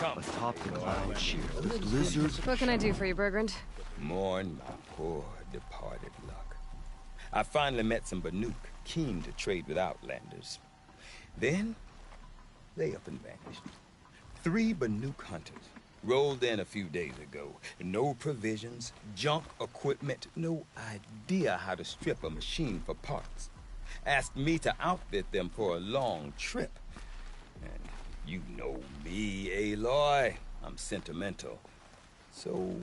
come. Atop the cloud sheer, the blizzard. What can I do for you, Bergrand? Mourn my poor departed luck. I finally met some Banuk, keen to trade with Outlanders. Then, they up and vanished. 3 Banuk hunters rolled in a few days ago. No provisions, junk equipment, no idea how to strip a machine for parts. Asked me to outfit them for a long trip. And you know me, Aloy. I'm sentimental. So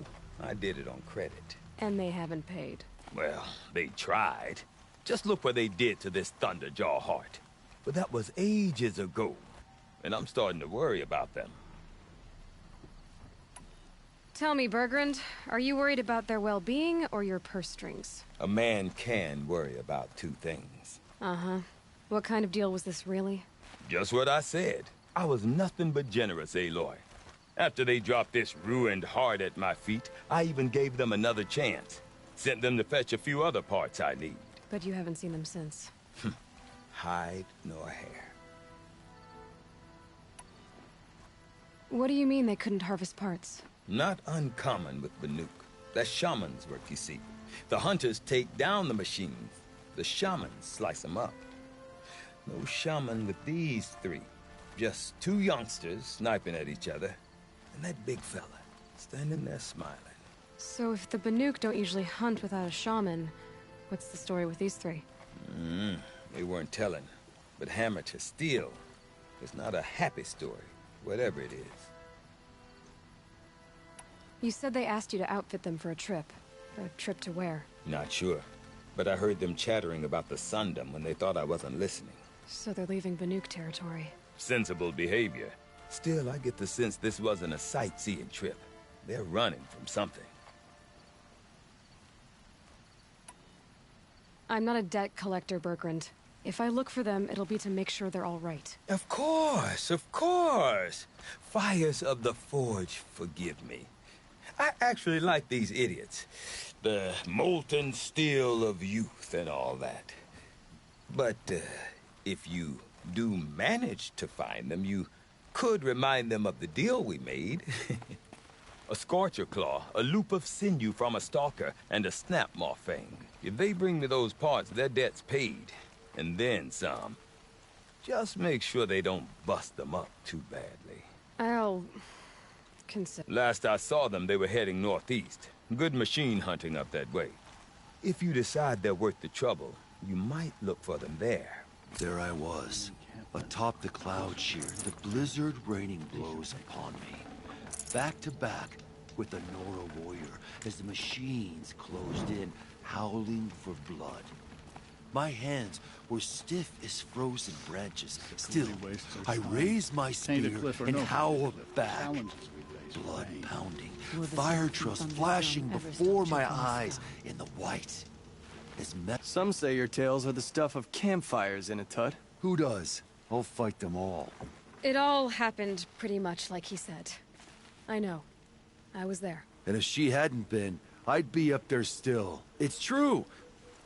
I did it on credit. And they haven't paid. Well, they tried. Just look what they did to this Thunderjaw heart. But that was ages ago. And I'm starting to worry about them. Tell me, Bergrand, are you worried about their well-being or your purse strings? A man can worry about 2 things. Uh-huh. What kind of deal was this, really? Just what I said. I was nothing but generous, Aloy. After they dropped this ruined heart at my feet, I even gave them another chance. Sent them to fetch a few other parts I need. But you haven't seen them since. Hide nor hair. What do you mean they couldn't harvest parts? Not uncommon with Banuk. That's shaman's work, you see. The hunters take down the machines. The shamans slice them up. No shaman with these 3. Just 2 youngsters sniping at each other. And that big fella, standing there smiling. So if the Banuk don't usually hunt without a shaman, what's the story with these 3? They weren't telling. But Hammer to Steel is not a happy story, whatever it is. You said they asked you to outfit them for a trip. A trip to where? Not sure. But I heard them chattering about the Sundom when they thought I wasn't listening. So they're leaving Banuk territory. Sensible behavior. Still, I get the sense this wasn't a sightseeing trip. They're running from something. I'm not a debt collector, Bergrand. If I look for them, it'll be to make sure they're all right. Of course, of course. Fires of the Forge, forgive me. I actually like these idiots. The molten steel of youth and all that. But if you do manage to find them, you could remind them of the deal we made. A Scorcher Claw, a loop of sinew from a stalker, and a Snapmaw Fang. If they bring me those parts, their debt's paid. And then some. Just make sure they don't bust them up too badly. I'll consider. Last I saw them, they were heading northeast. Good machine hunting up that way. If you decide they're worth the trouble, you might look for them there. There I was, atop the cloud sheer, the blizzard raining blows upon me. Back to back with the Nora warrior as the machines closed in, howling for blood. My hands were stiff as frozen branches. Still, I raised my spear and howled back. Blood pounding, fire trails flashing before my eyes in the white. Some say your tales are the stuff of campfires in a Tut. Who does? I'll fight them all. It all happened pretty much like he said. I know. I was there. And if she hadn't been, I'd be up there still. It's true.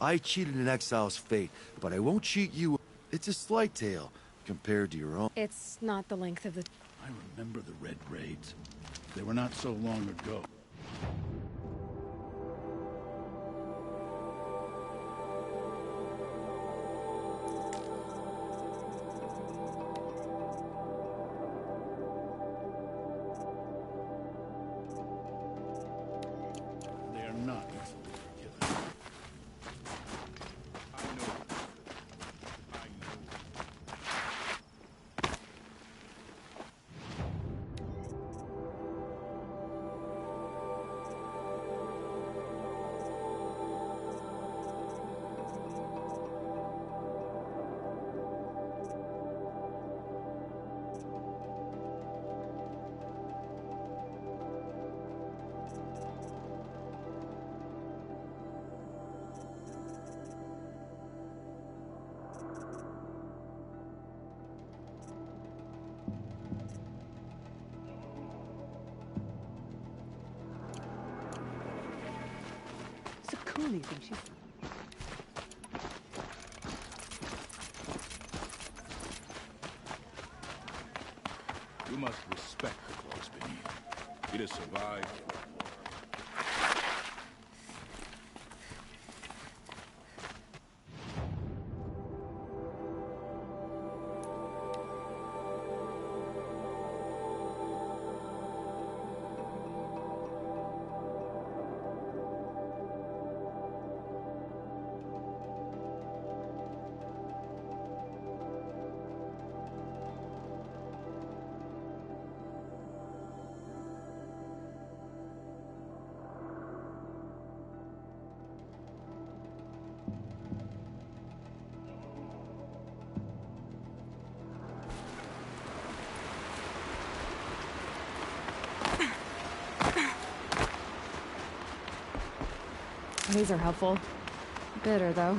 I cheated an exile's fate, but I won't cheat you. It's a slight tale compared to your own. It's not the length of the... I remember the Red Raids. They were not so long ago. They are not easily forgiven. I know. I know. So cool, think she's... You must respect the Cloak's lucky to survive. These are helpful. Bitter, though.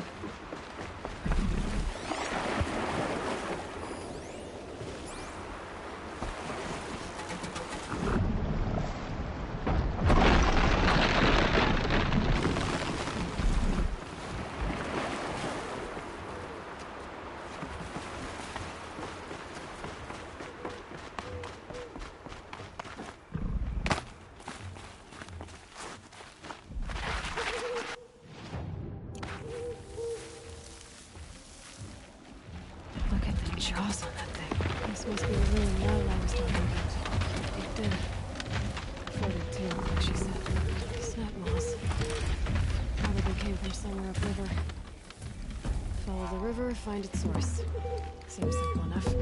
Look at the jaws on that thing. This must be the room Madeline was talking about. Dig in. Floated too, like she said. Snap moss. Probably came from somewhere upriver. Follow the river, find its source. Seems simple enough.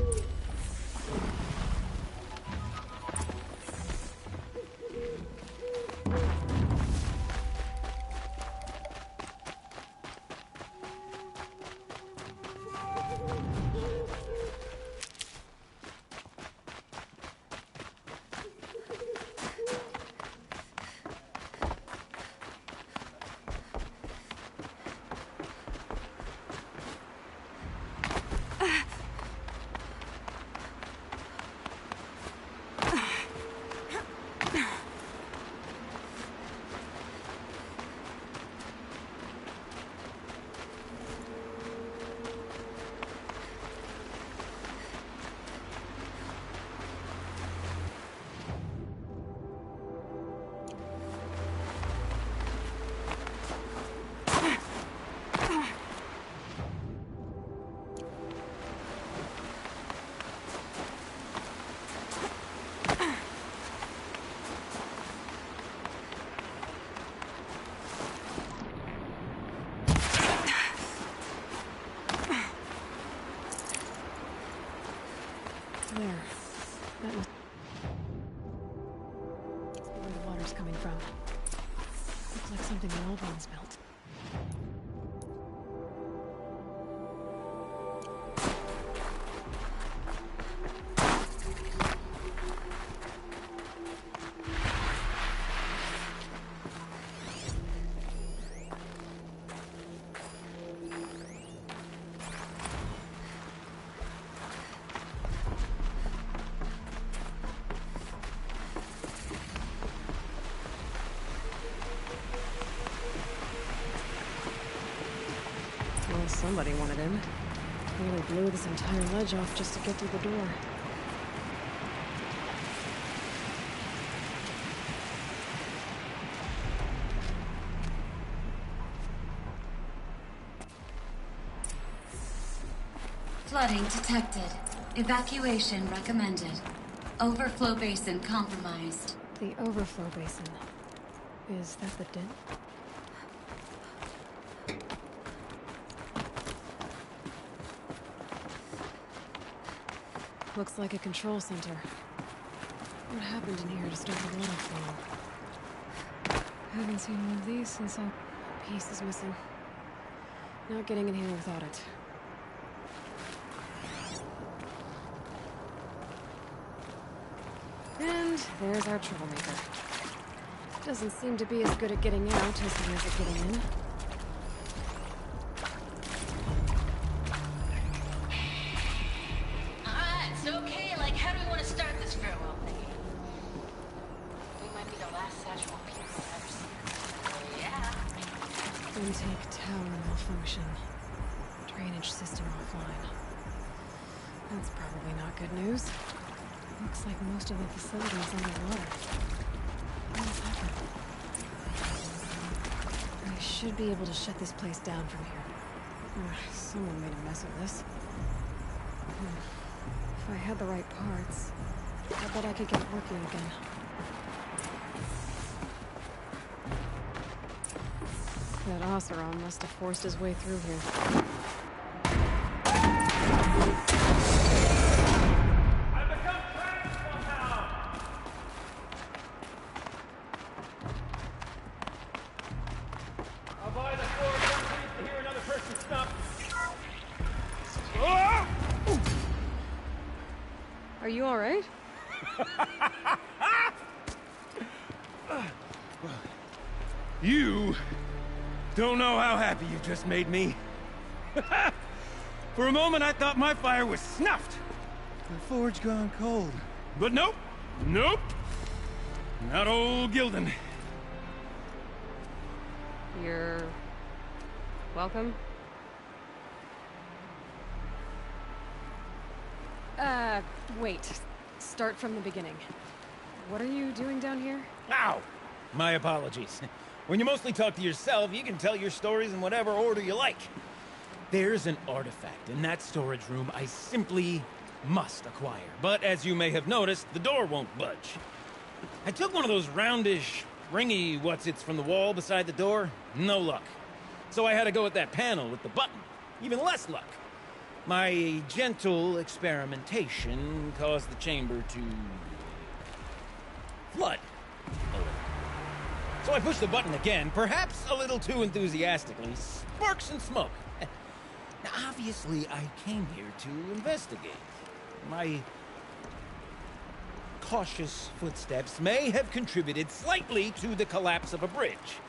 There. That must be where the water's coming from. Looks like something the old ones built. Well, somebody wanted in. Really blew this entire ledge off just to get through the door. Flooding detected. Evacuation recommended. Overflow basin compromised. The overflow basin. Is that the den? Looks like a control center. What happened in here to start the water flow? Haven't seen one of these since a piece is missing. Not getting in here without it. And there's our troublemaker. Doesn't seem to be as good at getting out as he is at getting in. It's okay. Like, how do we want to start this farewell thing? We might be the last Satchel people I've ever seen. Yeah. Intake tower malfunction. Drainage system offline. That's probably not good news. Looks like most of the facility is underwater. I should be able to shut this place down from here. Someone made a mess of this. If I had the right parts, I bet I could get it working again. That Oseram must have forced his way through here. Are you all right? You don't know how happy you just made me. For a moment, I thought my fire was snuffed. The forge gone cold. But nope. Nope. Not old Gildan. You're... welcome? Wait. Start from the beginning. What are you doing down here? Ow! My apologies. When you mostly talk to yourself, you can tell your stories in whatever order you like. There's an artifact in that storage room I simply must acquire. But as you may have noticed, the door won't budge. I took one of those roundish, ringy what's-its from the wall beside the door. No luck. So I had to go with that panel with the button. Even less luck. My gentle experimentation caused the chamber to... flood. So I pushed the button again, perhaps a little too enthusiastically. Sparks and smoke. Now, obviously, I came here to investigate. My cautious footsteps may have contributed slightly to the collapse of a bridge.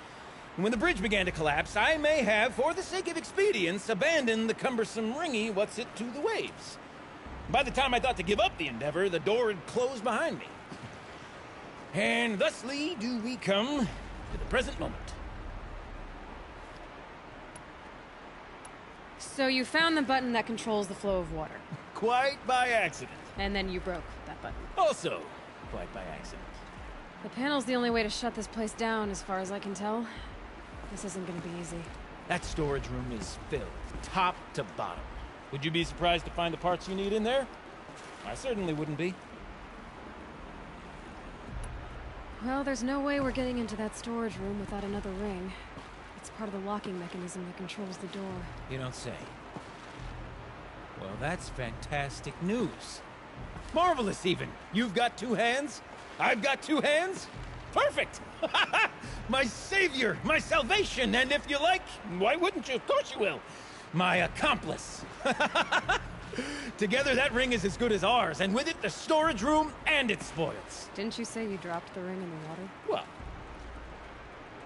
And when the bridge began to collapse, I may have, for the sake of expedience, abandoned the cumbersome ringy what's-it to the waves. By the time I thought to give up the endeavor, the door had closed behind me. And thusly do we come to the present moment. So you found the button that controls the flow of water. Quite by accident. And then you broke that button. Also, quite by accident. The panel's the only way to shut this place down, as far as I can tell. This isn't gonna be easy. That storage room is filled, top to bottom. Would you be surprised to find the parts you need in there? I certainly wouldn't be. Well, there's no way we're getting into that storage room without another ring. It's part of the locking mechanism that controls the door. You don't say. Well, that's fantastic news. Marvelous, even. You've got two hands. I've got two hands. Perfect! My savior, my salvation, and if you like, why wouldn't you? Of course you will. My accomplice. Together, that ring is as good as ours, and with it, the storage room and its spoils. Didn't you say you dropped the ring in the water? Well,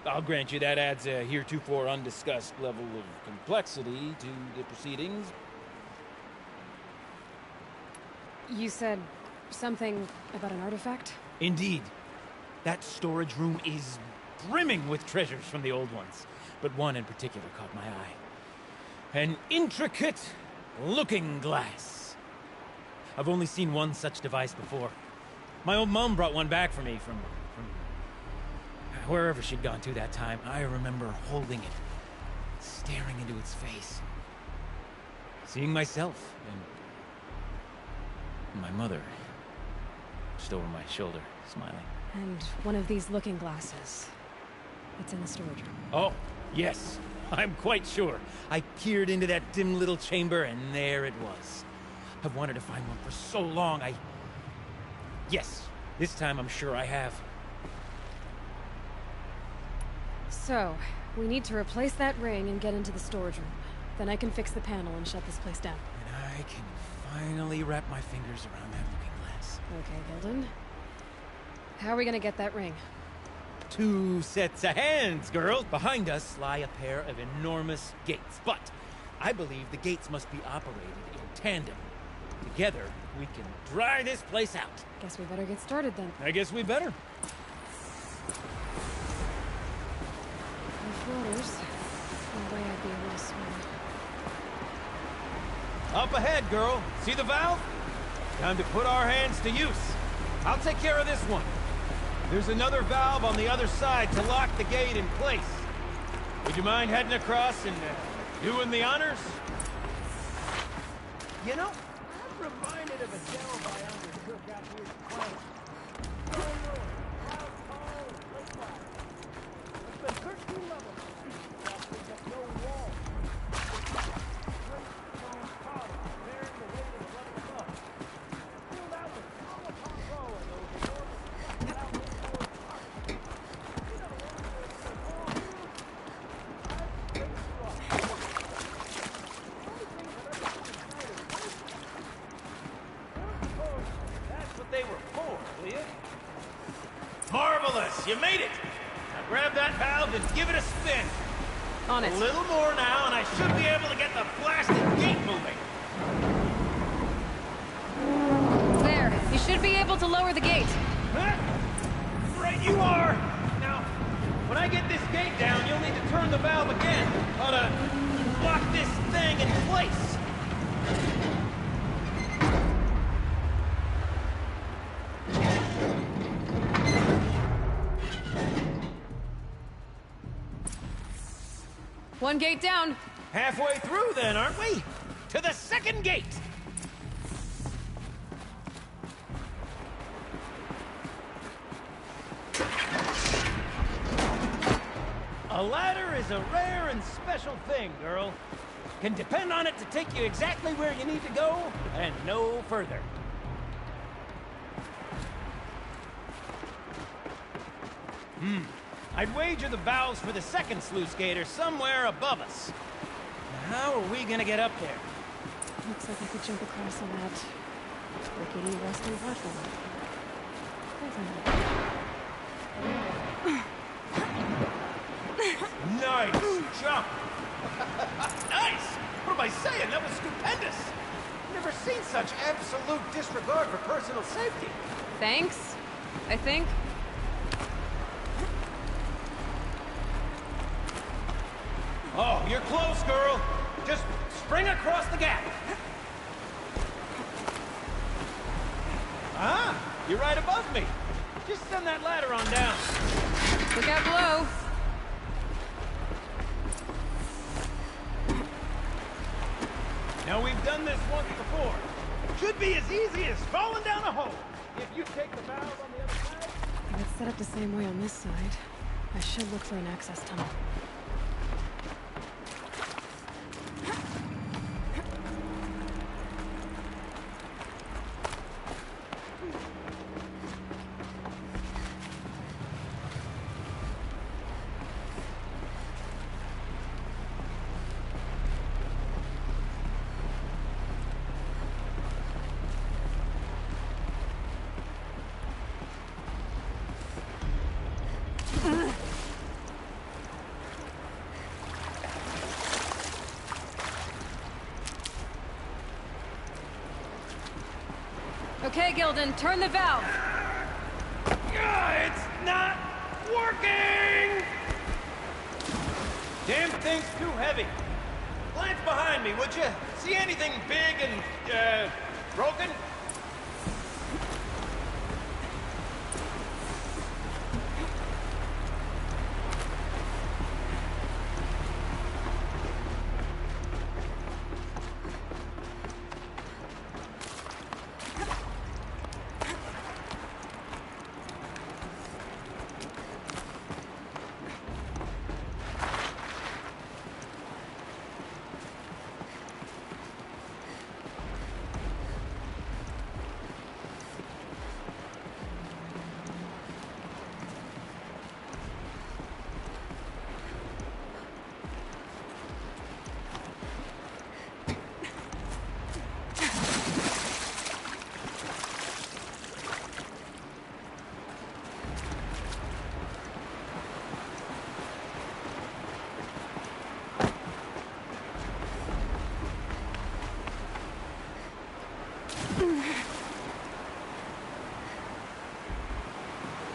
I'll grant you that adds a heretofore undiscussed level of complexity to the proceedings. You said something about an artifact? Indeed. That storage room is brimming with treasures from the old ones, but one in particular caught my eye. An intricate looking glass. I've only seen one such device before. My old mum brought one back for me from wherever she'd gone to that time. I remember holding it, staring into its face, seeing myself and my mother just over my shoulder, smiling. And one of these looking glasses. It's in the storage room. Oh, yes. I'm quite sure. I peered into that dim little chamber, and there it was. I've wanted to find one for so long, Yes, this time I'm sure I have. So, we need to replace that ring and get into the storage room. Then I can fix the panel and shut this place down. And I can finally wrap my fingers around that looking glass. Okay, Gildan. How are we gonna get that ring? 2 sets of hands, girl! Behind us lie a pair of enormous gates, but I believe the gates must be operated in tandem. Together, we can dry this place out. Guess we better get started then. I guess we better. With waters, no way I'd be able to swim. Up ahead, girl. See the valve? Time to put our hands to use. I'll take care of this one. There's another valve on the other side to lock the gate in place. Would you mind heading across and doing the honors? You know, I'm reminded of a delve I undertook out here at the plant. It's been 13 levels. There's no wall. Great stone column bearing the weight of the level above. Filled out with row upon row of those enormous flat-out indoor parts. You know, the wall here. That's great stuff. The only thing that ever decided was that's what they were for, will you? Marvelous! You made it! Now grab that valve and give it a spin. On it. A little more now, and I should be able to get the blasted gate moving. There. You should be able to lower the gate. Huh? Right you are! Now, when I get this gate down, you'll need to turn the valve again. Ought to lock this thing in place. One gate down. Halfway through then, aren't we? To the second gate! A ladder is a rare and special thing, girl. Can depend on it to take you exactly where you need to go, and no further. I'd wager the valves for the second sluice gate are somewhere above us. Now, how are we gonna get up there? Looks like I could jump across on that rickety western platform. Nice jump! Nice! What am I saying? That was stupendous! Never seen such absolute disregard for personal safety. Thanks, I think. Oh, you're close, girl. Just spring across the gap. Ah, you're right above me. Just send that ladder on down. Look out below. Now, we've done this once before. Should be as easy as falling down a hole. If you take the valve on the other side... If it's set up the same way on this side, I should look for an access tunnel. Okay, Gilden, turn the valve. It's not working! Damn thing's too heavy. Glance behind me, would you? See anything big and, broken?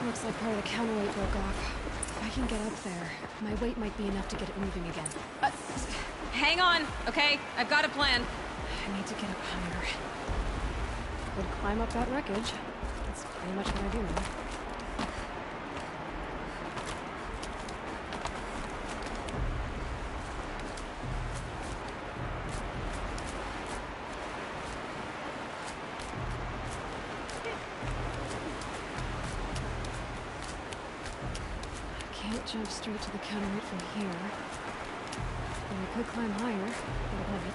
Looks like part of the counterweight broke off. If I can get up there, my weight might be enough to get it moving again. Hang on, okay? I've got a plan. I need to get up higher. Could climb up that wreckage. That's pretty much what I do now. jump straight to the counterweight from here. And I could climb higher, but above it.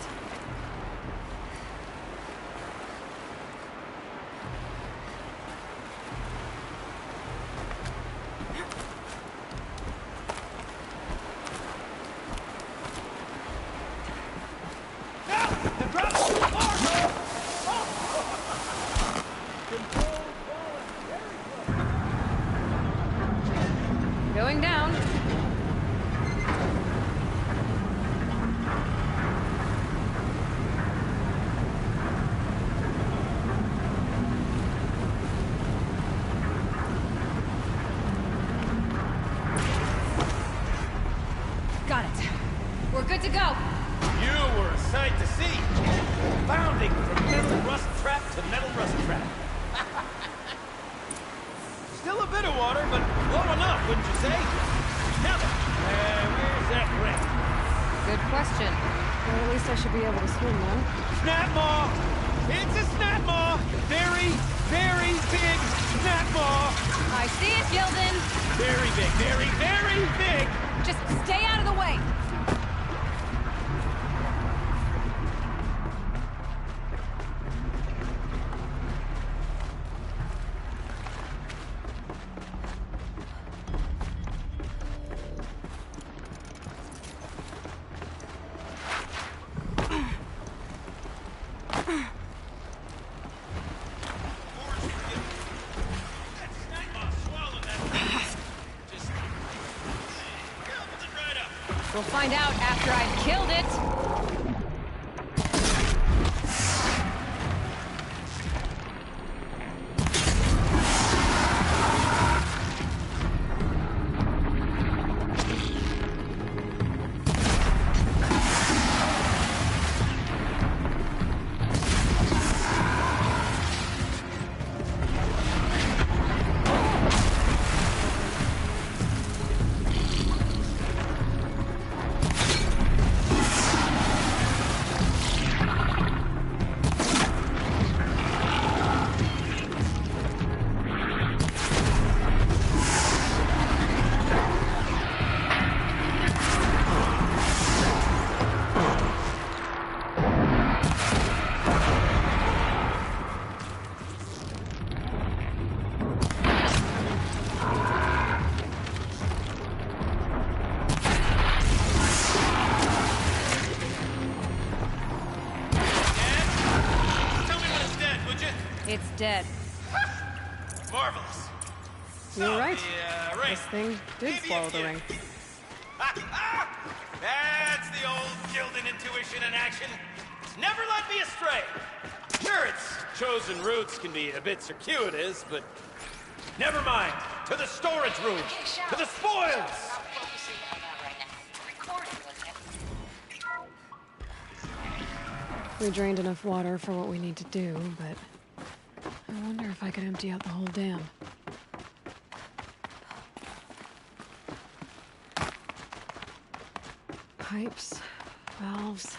Going down. Got it. We're good to go. You were a sight to see. Bounding from metal rust trap to metal rust trap. Still a bit of water, but low enough, wouldn't you say? Now then, where's that ring? Good question. Well, at least I should be able to swim now. Snap maw! It's a snap maw! Very, very big snap maw! I see it, Gildan. Very big, very, very big! Just stay out of the way. We'll find out after I've killed it. It's dead. Marvelous. You're right. The ring. This thing did Maybe swallow if the you- ring. That's the old Gildan intuition in action. Never led me astray. Sure, its chosen routes can be a bit circuitous, but never mind. To the storage room. To the spoils. Not focusing on that right now. Recording, wasn't it? We drained enough water for what we need to do, but I wonder if I could empty out the whole dam. Pipes, valves.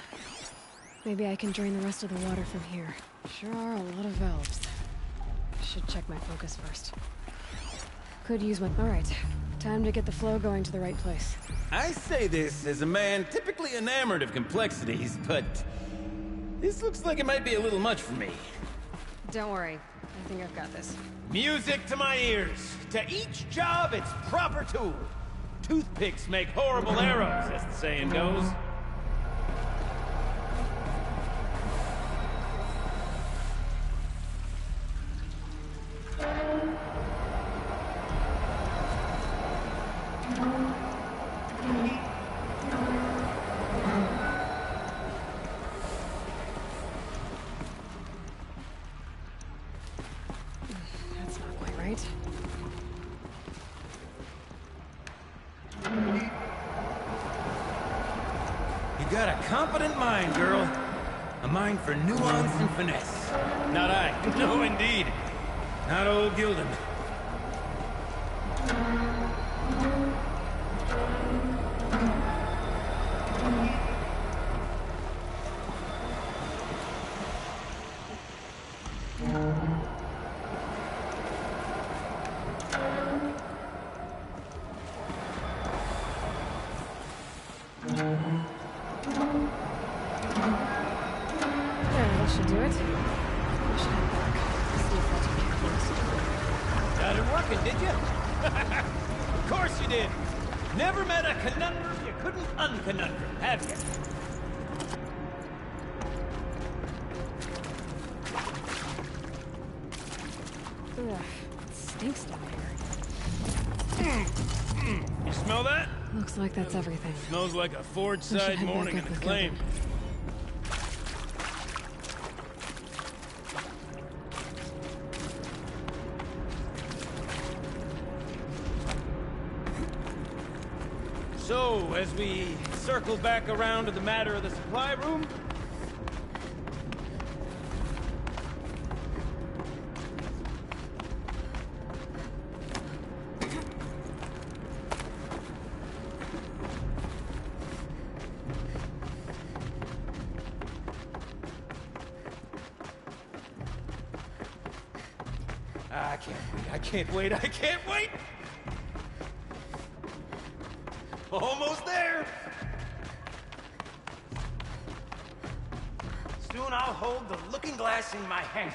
Maybe I can drain the rest of the water from here. Sure are a lot of valves. Should check my focus first. Could use my... Alright, time to get the flow going to the right place. I say this as a man typically enamored of complexities, but this looks like it might be a little much for me. Don't worry, I think I've got this. Music to my ears. To each job, its proper tool. Toothpicks make horrible arrows, as the saying goes. That's not quite right. You got a competent mind, girl. A mind for nuance and finesse. Not I. No, indeed. Not old Gildan. in. Never met a conundrum you couldn't unconundrum, have you? Ugh, it stinks down here. You smell that? Looks like that's everything. Smells like a Forge I should side head back morning in up the with claim. Gilbert. So, as we circle back around to the matter of the supply room, I can't wait, I can't wait! Almost there! Soon I'll hold the looking glass in my hand.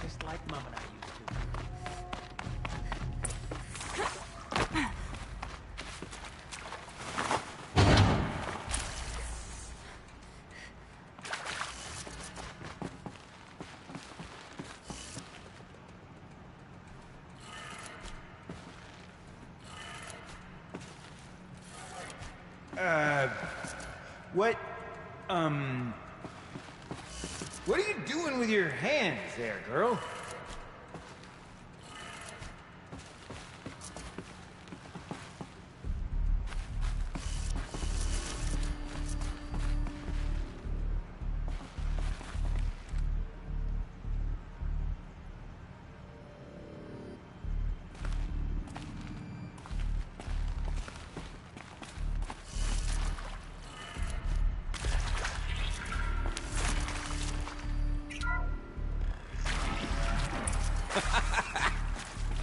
Just like Mom and I used to. What are you doing with your hands there, girl?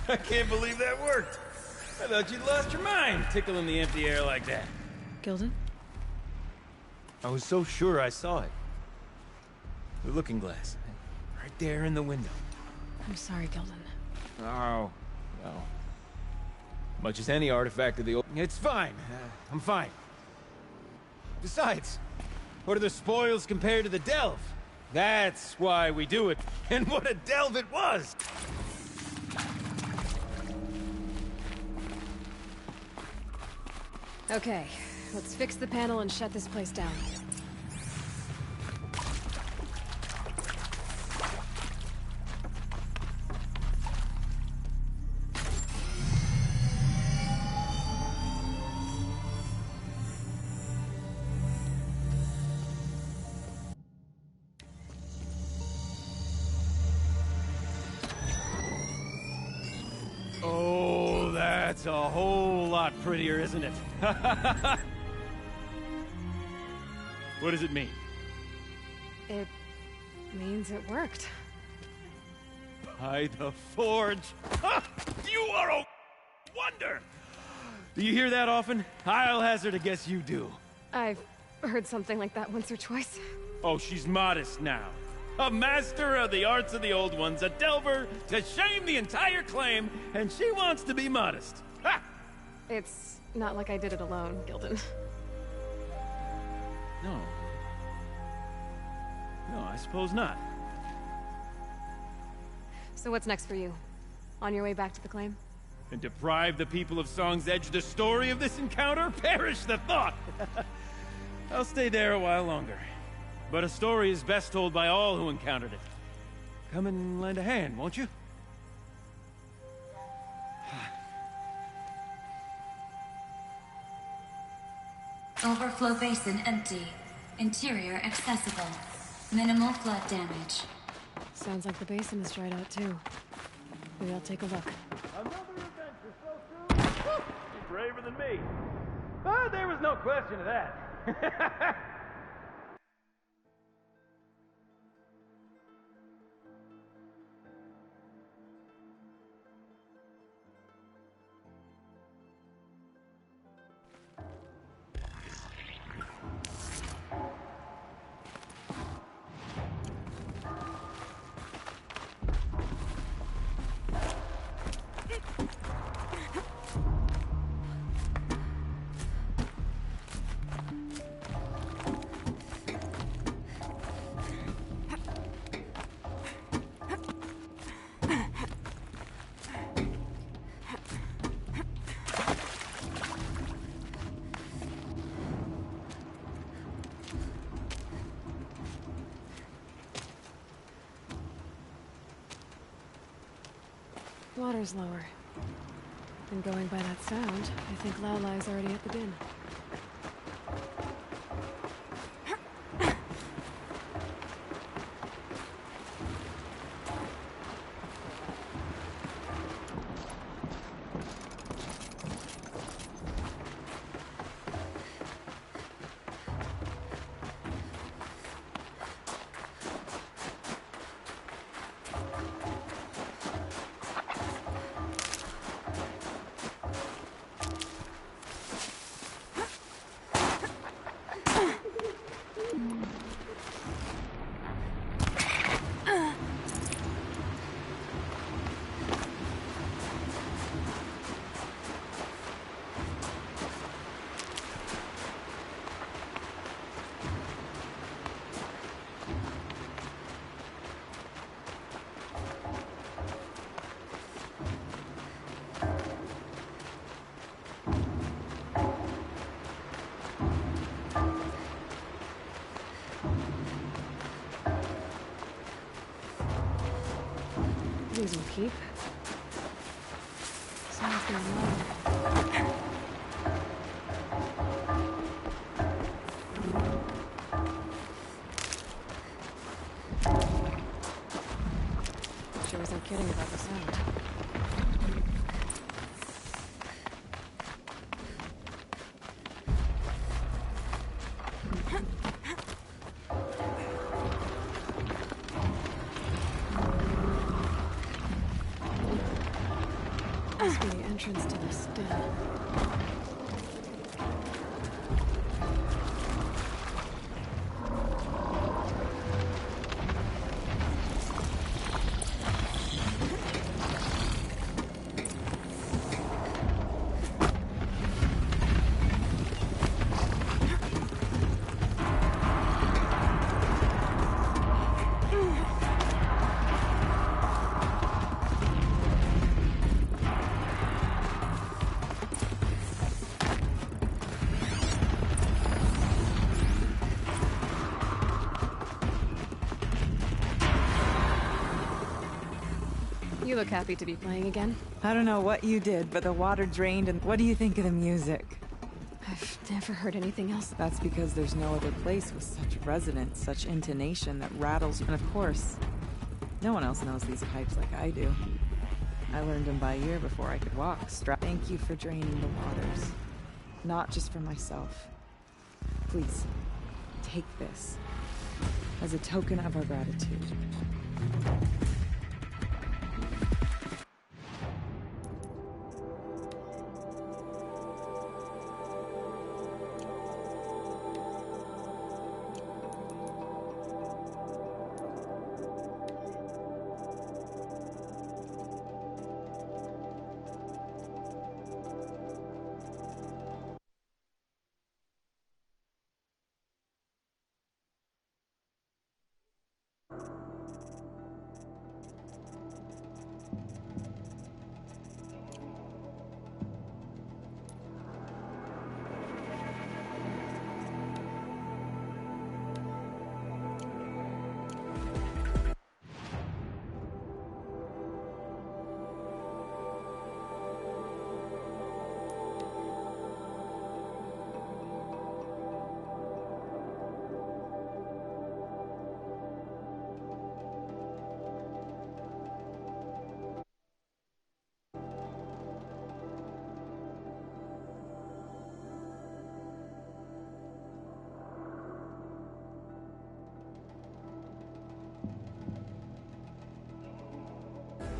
I can't believe that worked. I thought you'd lost your mind, tickling the empty air like that. Gilden? I was so sure I saw it. The looking glass. Right there in the window. I'm sorry, Gilden. Oh, well. Much as any artifact of the old... It's fine. I'm fine. Besides, what are the spoils compared to the delve? That's why we do it. And what a delve it was! Okay, let's fix the panel and shut this place down. Oh, that's a whole lot prettier, isn't it? What does it mean? It means it worked. By the Forge. Ha! You are a wonder! Do you hear that often? I'll hazard a guess you do. I've heard something like that once or twice. Oh, she's modest now. A master of the arts of the old ones, a delver to shame the entire claim, and she wants to be modest. Ha! It's not like I did it alone, Gilden. No. No, I suppose not. So what's next for you? On your way back to the claim? And deprive the people of Song's Edge the story of this encounter? Perish the thought! I'll stay there a while longer. But a story is best told by all who encountered it. Come and lend a hand, won't you? Overflow basin empty. Interior accessible. Minimal flood damage. Sounds like the basin is dried out too. Maybe I'll take a look. Another adventure so soon? You're braver than me. But there was no question of that. Water's lower. And going by that sound, I think Laolai's already at the bin. These will keep. Someone's gonna love. She wasn't kidding about the sound. Must be the entrance to this den. You look happy to be playing again. I don't know what you did, but the water drained, and what do you think of the music? I've never heard anything else. That's because there's no other place with such resonance, such intonation that rattles. And of course, no one else knows these pipes like I do. I learned them by ear before I could walk. Thank you for draining the waters. Not just for myself. Please, take this as a token of our gratitude.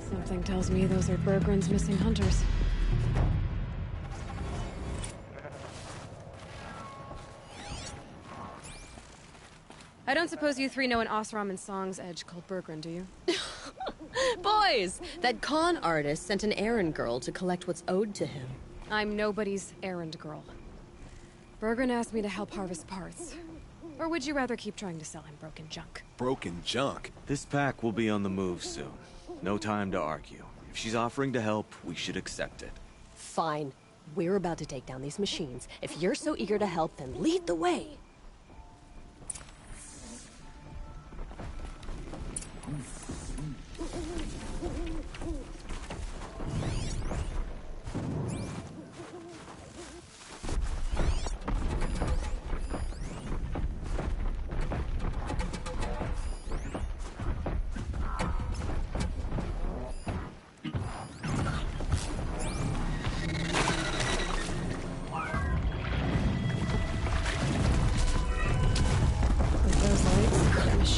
Something tells me those are Bergren's missing hunters. I don't suppose you three know an Osram and Song's edge called Bergren, do you? Boys! That con artist sent an errand girl to collect what's owed to him. I'm nobody's errand girl. Bergren asked me to help harvest parts. Or would you rather keep trying to sell him broken junk? Broken junk? This pack will be on the move soon. No time to argue. If she's offering to help, we should accept it. Fine. We're about to take down these machines. If you're so eager to help, then lead the way.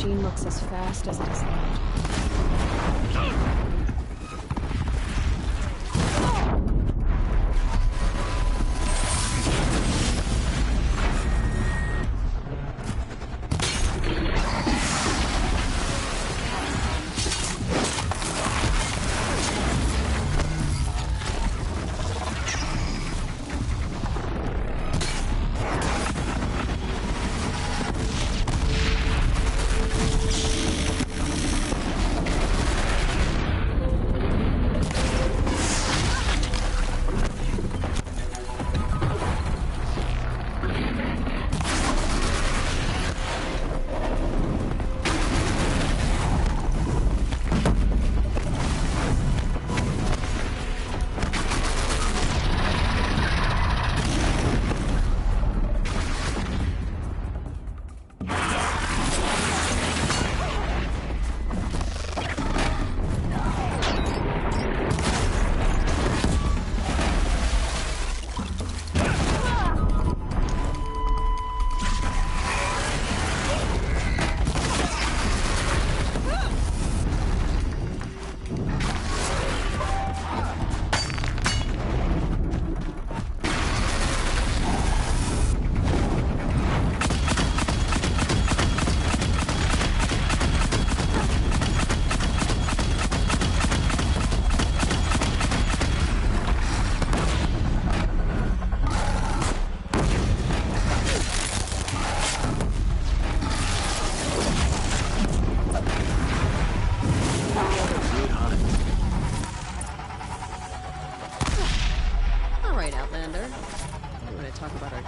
machine looks as fast as it is loud.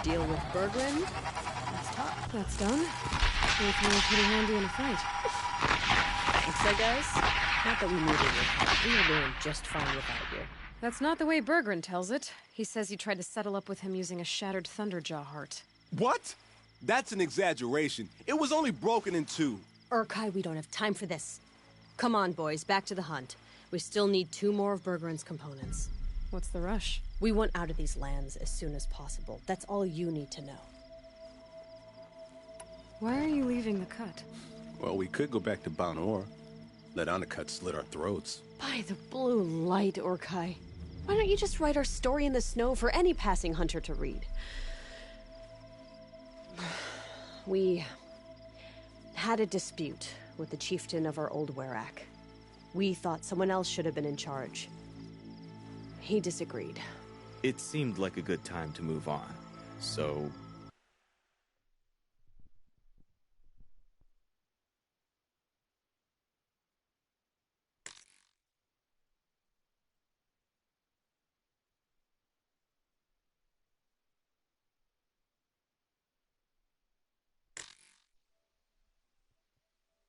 Deal with Bergren? Let's talk. That's done. Anything pretty handy in a fight. Thanks, guys. Not that we needed your help. We were doing just fine without you. That's not the way Bergren tells it. He says you tried to settle up with him using a shattered Thunderjaw heart. What? That's an exaggeration. It was only broken in two. Urkai, we don't have time for this. Come on, boys, back to the hunt. We still need 2 more of Bergren's components. What's the rush? We want out of these lands as soon as possible. That's all you need to know. Why are you leaving the cut? Well, we could go back to Banor. Let Anacut slit our throats. By the blue light, Urkai. Why don't you just write our story in the snow for any passing hunter to read? We had a dispute with the chieftain of our old Werak. We thought someone else should have been in charge. He disagreed. It seemed like a good time to move on. So,